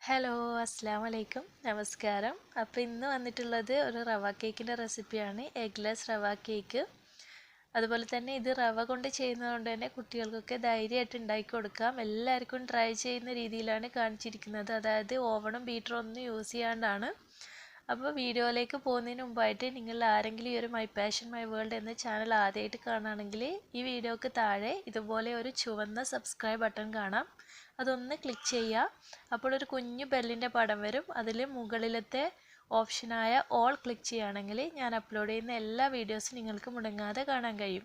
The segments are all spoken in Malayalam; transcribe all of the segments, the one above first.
ഹലോ അസ്സലാമു അലൈക്കും നമസ്കാരം. അപ്പോൾ ഇന്ന് വന്നിട്ടുള്ളത് ഒരു റവ കേക്കിൻ്റെ റെസിപ്പിയാണ്, എഗ്ലെസ് റവ കേക്ക്. അതുപോലെ തന്നെ ഇത് റവ കൊണ്ട് ചെയ്യുന്നതുകൊണ്ട് തന്നെ കുട്ടികൾക്കൊക്കെ ധൈര്യമായിട്ട് ഉണ്ടാക്കി കൊടുക്കാം. എല്ലാവർക്കും ട്രൈ ചെയ്യുന്ന രീതിയിലാണ് കാണിച്ചിരിക്കുന്നത്, അതായത് ഓവണും ബീറ്ററും ഒന്നും യൂസ് ചെയ്യാണ്ടാണ്. അപ്പോൾ വീഡിയോയിലേക്ക് പോകുന്നതിന് മുമ്പായിട്ട് നിങ്ങൾ ആരെങ്കിലും ഈ ഒരു മൈ പാഷൻ മൈ വേൾഡ് എന്ന ചാനൽ ആദ്യമായിട്ട് കാണുകയാണെങ്കിൽ ഈ വീഡിയോക്ക് താഴെ ഇതുപോലെ ഒരു ചുവന്ന സബ്സ്ക്രൈബ് ബട്ടൺ കാണാം, അതൊന്ന് ക്ലിക്ക് ചെയ്യുക. അപ്പോൾ ഒരു കുഞ്ഞു ബെല്ലിൻ്റെ പടം വരും, അതിൽ മുകളിലത്തെ ഓപ്ഷനായ ഓൾ ക്ലിക്ക് ചെയ്യുകയാണെങ്കിൽ ഞാൻ അപ്ലോഡ് ചെയ്യുന്ന എല്ലാ വീഡിയോസും നിങ്ങൾക്ക് മുടങ്ങാതെ കാണാൻ കഴിയും.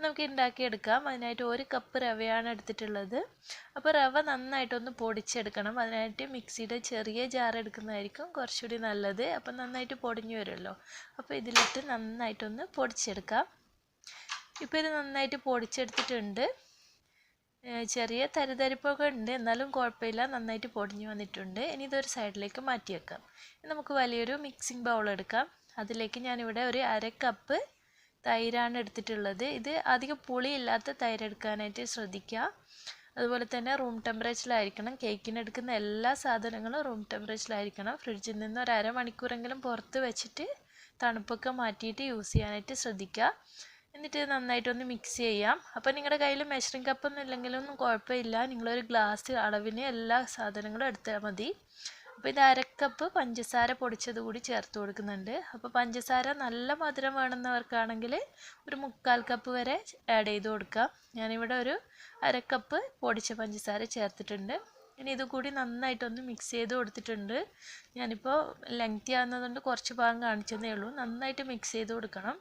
നമുക്ക് ഉണ്ടാക്കിയെടുക്കാം. അതിനായിട്ട് 1 കപ്പ് റവയാണ് എടുത്തിട്ടുള്ളത്. അപ്പോൾ റവ നന്നായിട്ടൊന്ന് പൊടിച്ചെടുക്കണം. അതിനായിട്ട് മിക്സിയുടെ ചെറിയ ജാർ എടുക്കുന്നതായിരിക്കും കുറച്ചുകൂടി നല്ലത്. അപ്പം നന്നായിട്ട് പൊടിഞ്ഞു വരുമല്ലോ. അപ്പോൾ ഇതിലിട്ട് നന്നായിട്ടൊന്ന് പൊടിച്ചെടുക്കാം. ഇപ്പോൾ ഇത് നന്നായിട്ട് പൊടിച്ചെടുത്തിട്ടുണ്ട്. ചെറിയ തരിതരിപ്പൊക്കെ ഉണ്ട്, എന്നാലും കുഴപ്പമില്ല, നന്നായിട്ട് പൊടിഞ്ഞു വന്നിട്ടുണ്ട്. ഇനി ഇതൊരു സൈഡിലേക്ക് മാറ്റി വെക്കാം. നമുക്ക് വലിയൊരു മിക്സിംഗ് ബൗൾ എടുക്കാം. അതിലേക്ക് ഞാനിവിടെ ഒരു 1/2 കപ്പ് തൈരാണ് എടുത്തിട്ടുള്ളത്. ഇത് അധികം പുളിയില്ലാത്ത തൈര് എടുക്കാനായിട്ട് ശ്രദ്ധിക്കുക. അതുപോലെ തന്നെ റൂം ടെമ്പറേച്ചറിലായിരിക്കണം. കേക്കിന് എടുക്കുന്ന എല്ലാ സാധനങ്ങളും റൂം ടെമ്പറേച്ചറിലായിരിക്കണം. ഫ്രിഡ്ജിൽ നിന്ന് ഒരു അരമണിക്കൂറെങ്കിലും പുറത്ത് വെച്ചിട്ട് തണുപ്പൊക്കെ മാറ്റിയിട്ട് യൂസ് ചെയ്യാനായിട്ട് ശ്രദ്ധിക്കുക. എന്നിട്ട് നന്നായിട്ടൊന്ന് മിക്സ് ചെയ്യാം. അപ്പോൾ നിങ്ങളുടെ കയ്യിൽ മെഷറിംഗ് കപ്പൊന്നും ഇല്ലെങ്കിലൊന്നും കുഴപ്പമില്ല, നിങ്ങളൊരു ഗ്ലാസ് അളവിന് എല്ലാ സാധനങ്ങളും എടുത്താൽ മതി. അപ്പോൾ ഇത് 1/2 കപ്പ് പഞ്ചസാര പൊടിച്ചത് കൂടി ചേർത്ത് കൊടുക്കുന്നുണ്ട്. അപ്പോൾ പഞ്ചസാര നല്ല മധുരം വേണമെന്നവർക്കാണെങ്കിൽ ഒരു 1/4 കപ്പ് വരെ ആഡ് ചെയ്ത് കൊടുക്കാം. ഞാനിവിടെ ഒരു 1/2 കപ്പ് പൊടിച്ച പഞ്ചസാര ചേർത്തിട്ടുണ്ട്. ഇനി ഇതുകൂടി നന്നായിട്ടൊന്ന് മിക്സ് ചെയ്ത് കൊടുത്തിട്ടുണ്ട്. ഞാനിപ്പോൾ ലെങ്തി ആകുന്നതുകൊണ്ട് കുറച്ച് ഭാഗം കാണിച്ചതേ ഉള്ളൂ. നന്നായിട്ട് മിക്സ് ചെയ്ത് കൊടുക്കണം.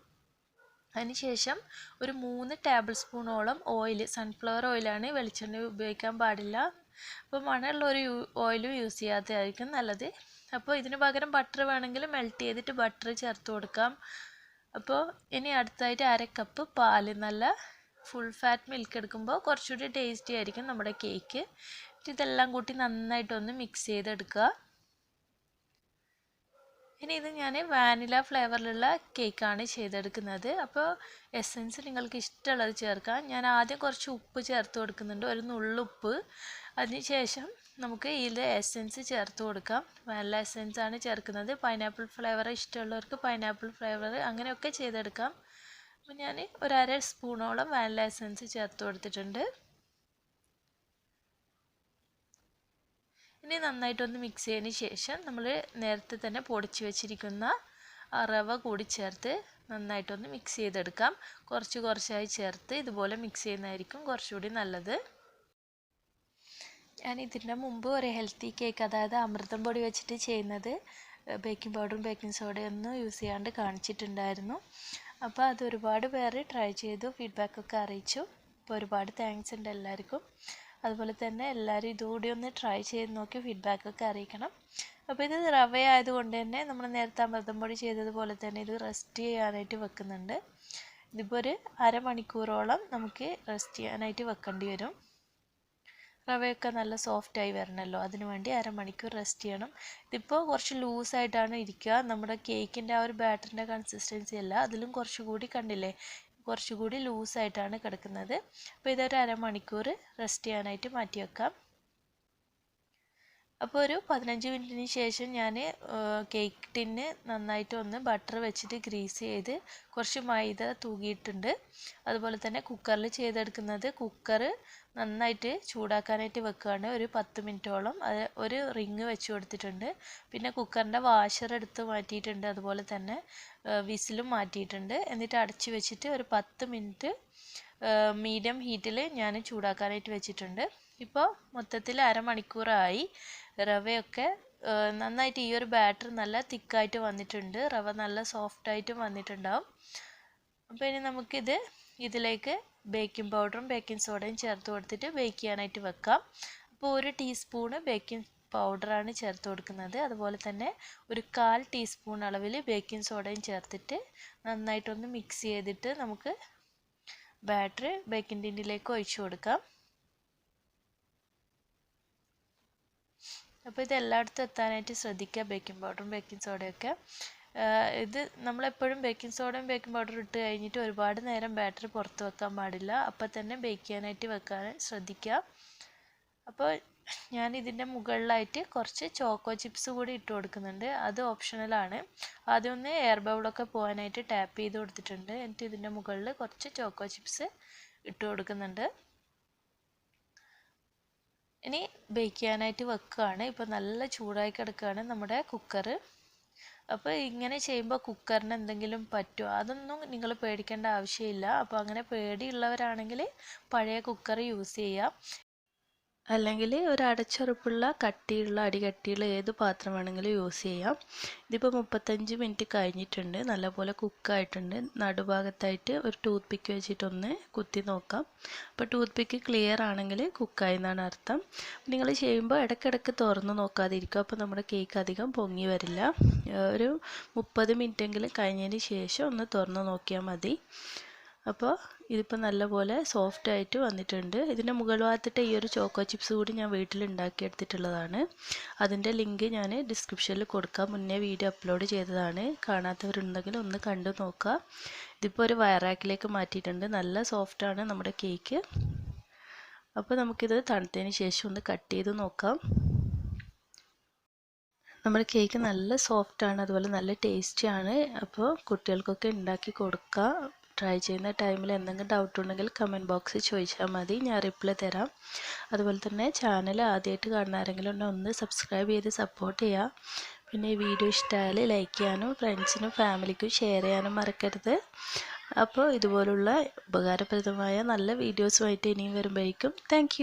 അതിനുശേഷം ഒരു 3 ടേബിൾ സ്പൂണോളം ഓയിൽ, സൺഫ്ലവർ ഓയിലാണ്, വെളിച്ചെണ്ണ ഉപയോഗിക്കാൻ പാടില്ല. അപ്പോൾ മണമുള്ള ഒരു ഓയിലും യൂസ് ചെയ്യാത്തതായിരിക്കും നല്ലത്. അപ്പോൾ ഇതിന് പകരം ബട്ടർ വേണമെങ്കിൽ മെൽറ്റ് ചെയ്തിട്ട് ബട്ടർ ചേർത്ത് കൊടുക്കാം. അപ്പോൾ ഇനി അടുത്തായിട്ട് 1/2 കപ്പ് പാല്, നല്ല ഫുൾ ഫാറ്റ് മിൽക്ക് എടുക്കുമ്പോൾ കുറച്ചുകൂടി ടേസ്റ്റി ആയിരിക്കും നമ്മുടെ കേക്ക്. ഇതെല്ലാം കൂട്ടി നന്നായിട്ടൊന്ന് മിക്സ് ചെയ്തെടുക്കുക. ഇനി ഇത് ഞാൻ വാനില ഫ്ലേവറിലുള്ള കേക്കാണ് ചെയ്തെടുക്കുന്നത്. അപ്പോൾ എസൻസ് നിങ്ങൾക്ക് ഇഷ്ടമുള്ളത് ചേർക്കാം. ഞാൻ ആദ്യം കുറച്ച് ഉപ്പ് ചേർത്ത് കൊടുക്കുന്നുണ്ട്, ഒരു നുള്ളുപ്പ്. അതിനുശേഷം നമുക്ക് ഇതിൽ എസൻസ് ചേർത്ത് കൊടുക്കാം. വാനില എസൻസ് ആണ് ചേർക്കുന്നത്. പൈനാപ്പിൾ ഫ്ലേവർ ഇഷ്ടമുള്ളവർക്ക് പൈനാപ്പിൾ ഫ്ലേവർ അങ്ങനെയൊക്കെ ചെയ്തെടുക്കാം. അപ്പോൾ ഞാൻ ഒരു 1/2 സ്പൂണോളം വാനില എസൻസ് ചേർത്ത് കൊടുത്തിട്ടുണ്ട്. ഇനി നന്നായിട്ടൊന്ന് മിക്സ് ചെയ്തതിന് ശേഷം നമ്മൾ നേരത്തെ തന്നെ പൊടിച്ച് വെച്ചിരിക്കുന്ന റവ കൂടി ചേർത്ത് നന്നായിട്ടൊന്ന് മിക്സ് ചെയ്തെടുക്കാം. കുറച്ചായി ചേർത്ത് ഇതുപോലെ മിക്സ് ചെയ്യുന്നതായിരിക്കും കുറച്ചുകൂടി നല്ലത്. ഞാൻ ഇതിൻ്റെ മുമ്പ് ഒരു ഹെൽത്തി കേക്ക്, അതായത് അമൃതം പൊടി വെച്ചിട്ട് ചെയ്യുന്നത്, ബേക്കിംഗ് പൗഡറും ബേക്കിംഗ് സോഡയും ഒന്നും യൂസ് ചെയ്യാണ്ട് കാണിച്ചിട്ടുണ്ടായിരുന്നു. അപ്പോൾ അത് ഒരുപാട് പേര് ട്രൈ ചെയ്തു, ഫീഡ്ബാക്കൊക്കെ അറിയിച്ചു. അപ്പോൾ ഒരുപാട് താങ്ക്സ് ഉണ്ട് എല്ലാവർക്കും. അതുപോലെ തന്നെ എല്ലാവരും ഇതുകൂടി ഒന്ന് ട്രൈ ചെയ്ത് നോക്കി ഫീഡ്ബാക്കൊക്കെ അറിയിക്കണം. അപ്പോൾ ഇത് റവ ആയതുകൊണ്ട് തന്നെ നമ്മൾ നേരത്തെ അമൃതം പൊടി ചെയ്തതുപോലെ തന്നെ ഇത് റെസ്റ്റ് ചെയ്യാനായിട്ട് വെക്കുന്നുണ്ട്. ഇതിപ്പോൾ ഒരു അരമണിക്കൂറോളം നമുക്ക് റെസ്റ്റ് ചെയ്യാനായിട്ട് വെക്കേണ്ടി വരും. റവയൊക്കെ നല്ല സോഫ്റ്റായി വരണമല്ലോ, അതിനു വേണ്ടി അരമണിക്കൂർ റെസ്റ്റ് ചെയ്യണം. ഇതിപ്പോൾ കുറച്ച് ലൂസായിട്ടാണ് ഇരിക്കുക, നമ്മുടെ കേക്കിൻ്റെ ആ ഒരു ബാറ്ററിൻ്റെ കൺസിസ്റ്റൻസി അല്ല, അതിലും കുറച്ചുകൂടി കണ്ടില്ലേ, കുറച്ചുകൂടി ലൂസായിട്ടാണ് കിടക്കുന്നത്. അപ്പോൾ ഇതൊരു അരമണിക്കൂർ റെസ്റ്റ് ചെയ്യാനായിട്ട് മാറ്റി വെക്കാം. അപ്പോൾ ഒരു 15 മിനിറ്റിന് ശേഷം ഞാൻ കേക്ക് ടിന്ന് നന്നായിട്ട് ഒന്ന് ബട്ടർ വെച്ചിട്ട് ഗ്രീസ് ചെയ്ത് കുറച്ച് മൈദ തൂകിയിട്ടുണ്ട്. അതുപോലെ തന്നെ കുക്കറിൽ ചെയ്തെടുക്കുന്നത്, കുക്കർ നന്നായിട്ട് ചൂടാക്കാനായിട്ട് വെക്കുകയാണ്. ഒരു 10 മിനിറ്റോളം ഒരു റിങ് വെച്ച് കൊടുത്തിട്ടുണ്ട്. പിന്നെ കുക്കറിൻ്റെ വാഷർ എടുത്ത് മാറ്റിയിട്ടുണ്ട്, അതുപോലെ തന്നെ വിസിലും മാറ്റിയിട്ടുണ്ട്. എന്നിട്ട് അടച്ചു വെച്ചിട്ട് ഒരു 10 മിനിറ്റ് മീഡിയം ഹീറ്റിൽ ഞാൻ ചൂടാക്കാനായിട്ട് വെച്ചിട്ടുണ്ട്. ഇപ്പോൾ മൊത്തത്തിൽ അരമണിക്കൂറായി. റവയൊക്കെ നന്നായിട്ട്, ഈ ഒരു ബാറ്റർ നല്ല തിക്കായിട്ട് വന്നിട്ടുണ്ട്, റവ നല്ല സോഫ്റ്റായിട്ടും വന്നിട്ടുണ്ടാവും. അപ്പോൾ ഇനി നമുക്കിത് ഇതിലേക്ക് ബേക്കിംഗ് പൗഡറും ബേക്കിംഗ് സോഡയും ചേർത്ത് കൊടുത്തിട്ട് ബേക്ക് ചെയ്യാനായിട്ട് വെക്കാം. അപ്പോൾ 1 ടീസ്പൂണ് ബേക്കിംഗ് പൗഡറാണ് ചേർത്ത് കൊടുക്കുന്നത്. അതുപോലെ തന്നെ ഒരു 1/4 ടീസ്പൂൺ അളവിൽ ബേക്കിംഗ് സോഡയും ചേർത്തിട്ട് നന്നായിട്ടൊന്ന് മിക്സ് ചെയ്തിട്ട് നമുക്ക് ബാറ്റർ ബേക്കിംഗ് ടിന്നിലേക്ക് ഒഴിച്ചു കൊടുക്കാം. അപ്പോൾ ഇത് എല്ലായിടത്തും എത്താനായിട്ട് ശ്രദ്ധിക്കുക, ബേക്കിംഗ് പൗഡറും ബേക്കിംഗ് സോഡയൊക്കെ. ഇത് നമ്മളെപ്പോഴും ബേക്കിംഗ് സോഡയും ബേക്കിംഗ് പൗഡറും ഇട്ട് കഴിഞ്ഞിട്ട് ഒരുപാട് നേരം ബാറ്ററി പുറത്ത് വെക്കാൻ പാടില്ല, അപ്പോൾ തന്നെ ബേക്ക് ചെയ്യാനായിട്ട് വെക്കാൻ ശ്രദ്ധിക്കുക. അപ്പോൾ ഞാൻ ഇതിൻ്റെ മുകളിലായിട്ട് കുറച്ച് ചോക്കോ ചിപ്സ് കൂടി ഇട്ട് കൊടുക്കുന്നുണ്ട്. അത് ഓപ്ഷണലാണ്. ആദ്യം ഒന്ന് എയർ ബബിളൊക്കെ പോകാനായിട്ട് ടാപ്പ് ചെയ്ത് കൊടുത്തിട്ടുണ്ട്. എന്നിട്ട് ഇതിൻ്റെ മുകളിൽ കുറച്ച് ചോക്കോ ചിപ്സ് ഇട്ട് കൊടുക്കുന്നുണ്ട്. ഇനി ബേക്ക് ചെയ്യാനായിട്ട് വെക്കുകയാണ്. ഇപ്പോൾ നല്ല ചൂടായി കിടക്കുകയാണ് നമ്മുടെ കുക്കർ. അപ്പോൾ ഇങ്ങനെ ചെയ്യുമ്പോൾ കുക്കറിന് എന്തെങ്കിലും പറ്റുമോ അതൊന്നും നിങ്ങൾ പേടിക്കേണ്ട ആവശ്യമില്ല. അപ്പോൾ അങ്ങനെ പേടിയുള്ളവരാണെങ്കിൽ പഴയ കുക്കർ യൂസ് ചെയ്യാം. അല്ലെങ്കിൽ ഒരു അടച്ചുറപ്പുള്ള കട്ടിയുള്ള അടികട്ടിയുള്ള ഏത് പാത്രം വേണമെങ്കിലും യൂസ് ചെയ്യാം. ഇതിപ്പോൾ 35 മിനിറ്റ് കഴിഞ്ഞിട്ടുണ്ട്. നല്ലപോലെ കുക്കായിട്ടുണ്ട്. നടുഭാഗത്തായിട്ട് ഒരു ടൂത്ത് പിക്ക് വെച്ചിട്ടൊന്ന് കുത്തി നോക്കാം. അപ്പോൾ ടൂത്ത് പിക്ക് ക്ലിയർ ആണെങ്കിൽ കുക്കായി എന്നാണ് അർത്ഥം. നിങ്ങൾ ചെയ്യുമ്പോൾ ഇടയ്ക്കിടയ്ക്ക് തുറന്ന് നോക്കാതിരിക്കുക. അപ്പോൾ നമ്മുടെ കേക്ക് അധികം പൊങ്ങി വരില്ല. ഒരു 30 മിനിറ്റെങ്കിലും കഴിഞ്ഞതിന് ശേഷം ഒന്ന് തുറന്ന് നോക്കിയാൽ മതി. അപ്പോൾ ഇതിപ്പോൾ നല്ലപോലെ സോഫ്റ്റ് ആയിട്ട് വന്നിട്ടുണ്ട്. ഇതിൻ്റെ മുകൾ ഭാഗത്തിട്ട് ഈ ഒരു ചോക്കോ ചിപ്സ് കൂടി ഞാൻ വീട്ടിൽ ഉണ്ടാക്കിയെടുത്തിട്ടുള്ളതാണ്. അതിൻ്റെ ലിങ്ക് ഞാൻ ഡിസ്ക്രിപ്ഷനിൽ കൊടുക്കാം. മുന്നേ വീഡിയോ അപ്ലോഡ് ചെയ്തതാണ്. കാണാത്തവരുണ്ടെങ്കിൽ ഒന്ന് കണ്ടു നോക്കുക. ഇതിപ്പോൾ ഒരു വയറാക്കിലേക്ക് മാറ്റിയിട്ടുണ്ട്. നല്ല സോഫ്റ്റാണ് നമ്മുടെ കേക്ക്. അപ്പോൾ നമുക്കിത് തണുത്തതിന് ശേഷം ഒന്ന് കട്ട് ചെയ്ത് നോക്കാം. നമ്മുടെ കേക്ക് നല്ല സോഫ്റ്റാണ്, അതുപോലെ നല്ല ടേസ്റ്റിയാണ്. അപ്പോൾ കുട്ടികൾക്കൊക്കെ ഉണ്ടാക്കി കൊടുക്കുക. ട്രൈ ചെയ്യുന്ന ടൈമിൽ എന്തെങ്കിലും ഡൗട്ട് ഉണ്ടെങ്കിൽ കമൻറ്റ് ബോക്സിൽ ചോദിച്ചാൽ മതി, ഞാൻ റിപ്ലൈ തരാം. അതുപോലെ തന്നെ ചാനൽ ആദ്യമായിട്ട് കാണുന്ന ആരെങ്കിലും ഉണ്ടെങ്കിൽ ഒന്ന് സബ്സ്ക്രൈബ് ചെയ്ത് സപ്പോർട്ട് ചെയ്യുക. പിന്നെ ഈ വീഡിയോ ഇഷ്ടമായാൽ ലൈക്ക് ചെയ്യാനും ഫ്രണ്ട്സിനും ഫാമിലിക്കും ഷെയർ ചെയ്യാനും മറക്കരുത്. അപ്പോൾ ഇതുപോലുള്ള ഉപകാരപ്രദമായ നല്ല വീഡിയോസുമായിട്ട് ഇനിയും വരുമ്പോഴേക്കും താങ്ക്